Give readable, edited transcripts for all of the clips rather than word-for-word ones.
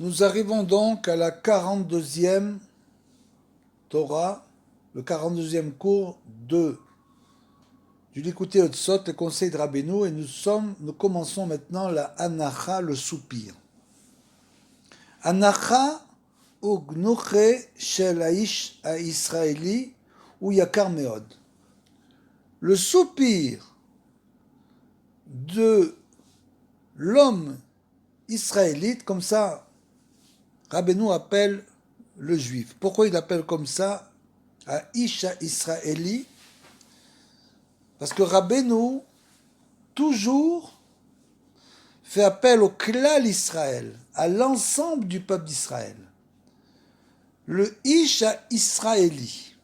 Nous arrivons donc à la 42e Torah, le 42e cours du Likutei Hotzot, le conseil de Rabbeinu, et nous commençons maintenant la Anacha, le soupir. Anacha ou Gnuche shel Haish haIsraeli ou Yakar Meod. Le soupir de l'homme israélite, comme ça Rabbeinu appelle le juif. Pourquoi il appelle comme ça Isha Israéli? Parce que Rabbeinu, toujours, fait appel au klal Israël, à l'ensemble du peuple d'Israël. Le Isha Israéli.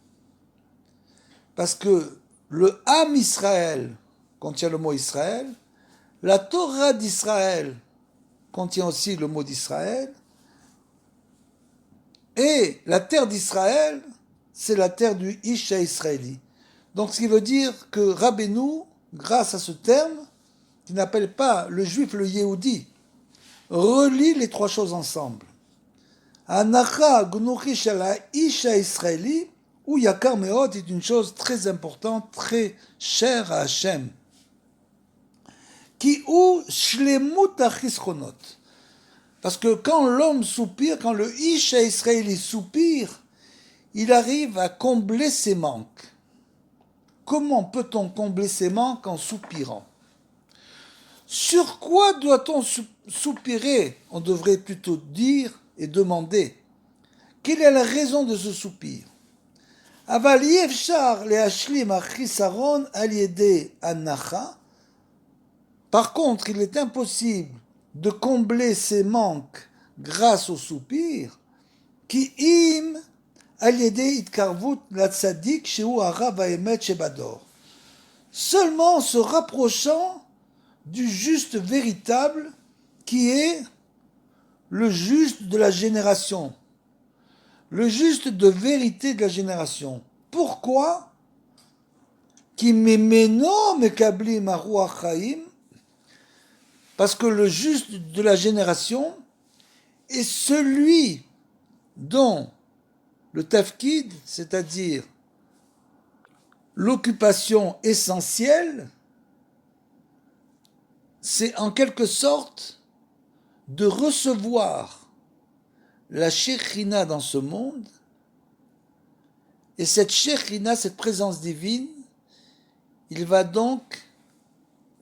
Parce que le Ham Israël contient le mot Israël, la Torah d'Israël contient aussi le mot d'Israël, et la terre d'Israël, c'est la terre du Isha Israéli. Donc ce qui veut dire que Rabbeinu, grâce à ce terme, qui n'appelle pas le juif le Yehudi, relie les trois choses ensemble. Anacha Gnuchi Shala Isha Israéli ou Yakar Meod est une chose très importante, très chère à Hachem. Qui ou Shlemut Achischonot. Parce que quand l'homme soupire, quand le Isha Israéli soupire, il arrive à combler ses manques. Comment peut-on combler ses manques en soupirant? Sur quoi doit-on soupirer? On devrait plutôt dire et demander. Quelle est la raison de ce soupir? Aval yefshar le'ashlim achisaron al yedei anacha. Par contre, il est impossible de combler ses manques grâce au soupir. Ki im al yedei itkarvut la tzadik sheu harav haemet shebador. Seulement en se rapprochant du juste véritable qui est le juste de la génération, le juste de vérité de la génération. Pourquoi? Qui memeno mekablim haruach chaim, parce que le juste de la génération est celui dont le tafkid, c'est-à-dire l'occupation essentielle, c'est en quelque sorte de recevoir la Shekhina dans ce monde, et cette Shekhina, cette présence divine, il va donc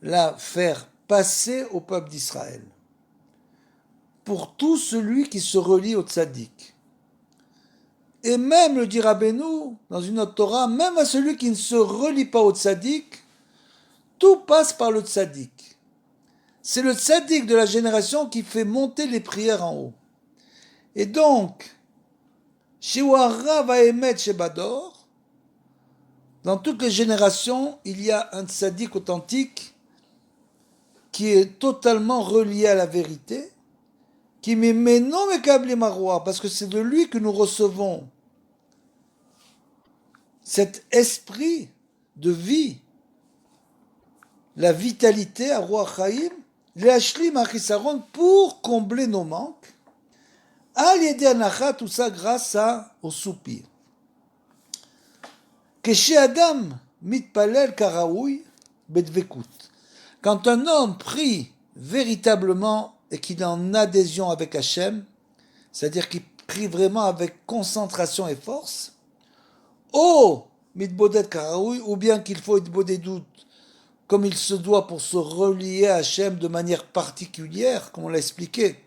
la faire passer au peuple d'Israël. Pour tout celui qui se relie au tzaddik. Et même, le dit Rabbeinu, dans une autre Torah, même à celui qui ne se relie pas au tzaddik, tout passe par le tzaddik. C'est le tzaddik de la génération qui fait monter les prières en haut. Et donc, Shiwara Vaemet Shebador, dans toutes les générations, il y a un tzaddik authentique qui est totalement relié à la vérité, qui met non mekabli maroua, parce que c'est de lui que nous recevons cet esprit de vie, la vitalité à Roi Chaim, l'ashlim achisaron, pour combler nos manques. Al yedei anacha, tout ça grâce au soupir. Keshe adam mitpalel karaoui bedvekut. Quand un homme prie véritablement et qu'il est en adhésion avec Hachem, c'est-à-dire qu'il prie vraiment avec concentration et force, oh mitbodet karaoui, ou bien qu'il faut itbodet doute comme il se doit pour se relier à Hachem de manière particulière, comme on l'a expliqué.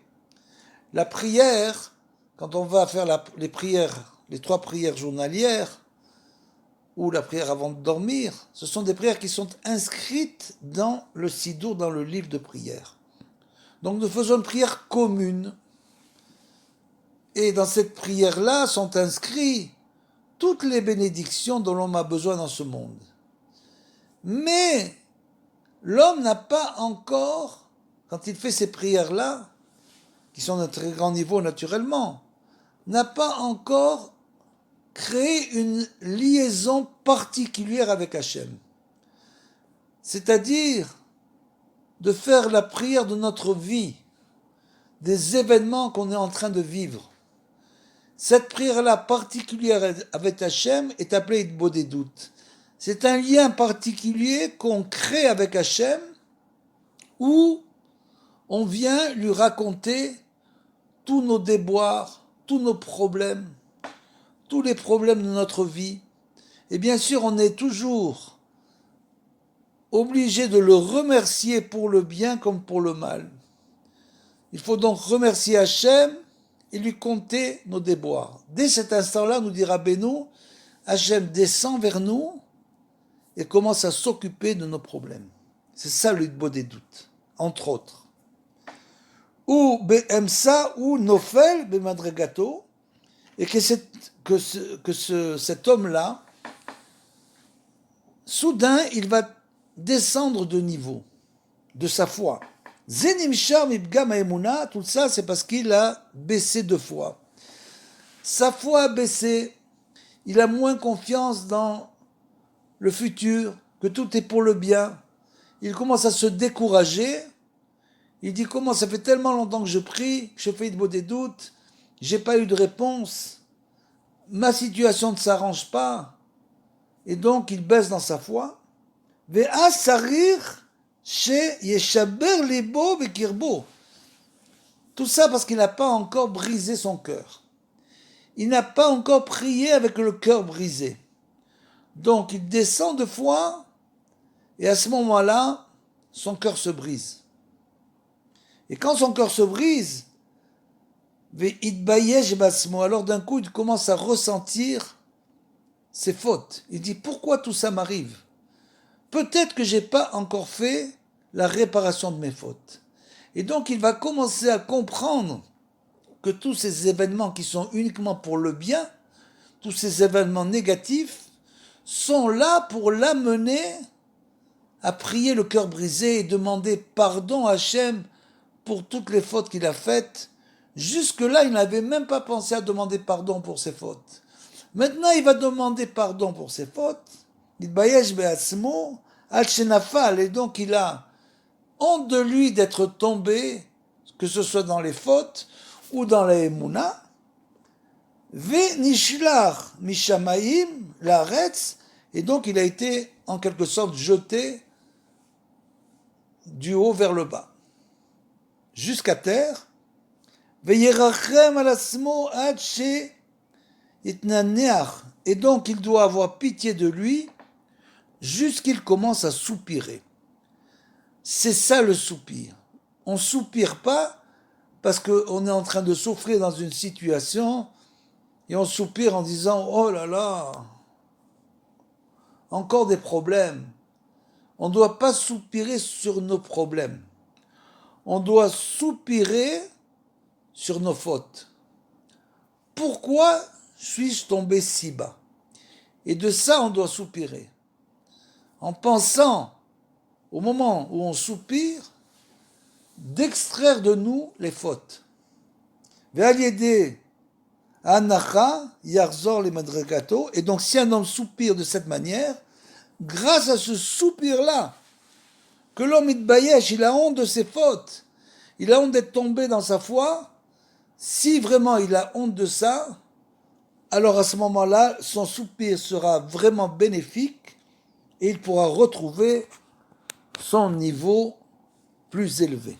La prière, quand on va faire les prières, les 3 prières journalières, ou la prière avant de dormir, ce sont des prières qui sont inscrites dans le Sidour, dans le livre de prière. Donc nous faisons une prière commune. Et dans cette prière-là sont inscrites toutes les bénédictions dont l'homme a besoin dans ce monde. Mais l'homme n'a pas encore, quand il fait ces prières-là, qui sont d'un très grand niveau naturellement, n'a pas encore créé une liaison particulière avec Hachem. C'est-à-dire de faire la prière de notre vie, des événements qu'on est en train de vivre. Cette prière-là particulière avec Hachem est appelée Hitbodedut. C'est un lien particulier qu'on crée avec Hachem où on vient lui raconter tous nos déboires, tous nos problèmes, tous les problèmes de notre vie. Et bien sûr, on est toujours obligé de le remercier pour le bien comme pour le mal. Il faut donc remercier Hachem et lui compter nos déboires. Dès cet instant-là, nous dira Rabbeinu, Hachem descend vers nous et commence à s'occuper de nos problèmes. C'est ça le Hitbodedut, entre autres. Ou Be'emsa ou Nofel Be'madregato, et que cet homme-là, soudain, il va descendre de niveau, de sa foi. Zenimshar mibgam ha'emuna, tout ça, c'est parce qu'il a baissé de foi. Sa foi a baissé, il a moins confiance dans le futur, que tout est pour le bien. Il commence à se décourager. Il dit, comment ça fait tellement longtemps que je prie, que je fais Hitbodedut, j'ai pas eu de réponse, ma situation ne s'arrange pas, et donc il baisse dans sa foi. Ve'as sarir she yeshaber libo bekirbo. Tout ça parce qu'il n'a pas encore brisé son cœur. Il n'a pas encore prié avec le cœur brisé. Donc il descend de foi, et à ce moment-là, son cœur se brise. Et quand son cœur se brise, alors d'un coup, il commence à ressentir ses fautes. Il dit, pourquoi tout ça m'arrive? Peut-être que je n'ai pas encore fait la réparation de mes fautes. Et donc, il va commencer à comprendre que tous ces événements qui sont uniquement pour le bien, tous ces événements négatifs, sont là pour l'amener à prier le cœur brisé et demander pardon à Hachem pour toutes les fautes qu'il a faites. Jusque-là, il n'avait même pas pensé à demander pardon pour ses fautes. Maintenant, il va demander pardon pour ses fautes. Et donc il a honte de lui d'être tombé, que ce soit dans les fautes ou dans la émouna. Venishlar mishamaim laaretz, et donc il a été en quelque sorte jeté du haut vers le bas, jusqu'à terre. Veyerachem alasmo ad she itnaneach, et donc il doit avoir pitié de lui jusqu'il commence à soupirer. C'est ça le soupir. On ne soupire pas parce qu'on est en train de souffrir dans une situation et on soupire en disant « Oh là là, encore des problèmes ». On ne doit pas soupirer sur nos problèmes. On doit soupirer sur nos fautes. Pourquoi suis-je tombé si bas? Et de ça, on doit soupirer. En pensant, au moment où on soupire, d'extraire de nous les fautes. Ve'aliede anacha yarzor le madregato. Et donc, si un homme soupire de cette manière, grâce à ce soupir-là, que l'homme itbayesh, il a honte de ses fautes, il a honte d'être tombé dans sa foi, si vraiment il a honte de ça, alors à ce moment-là, son soupir sera vraiment bénéfique et il pourra retrouver son niveau plus élevé.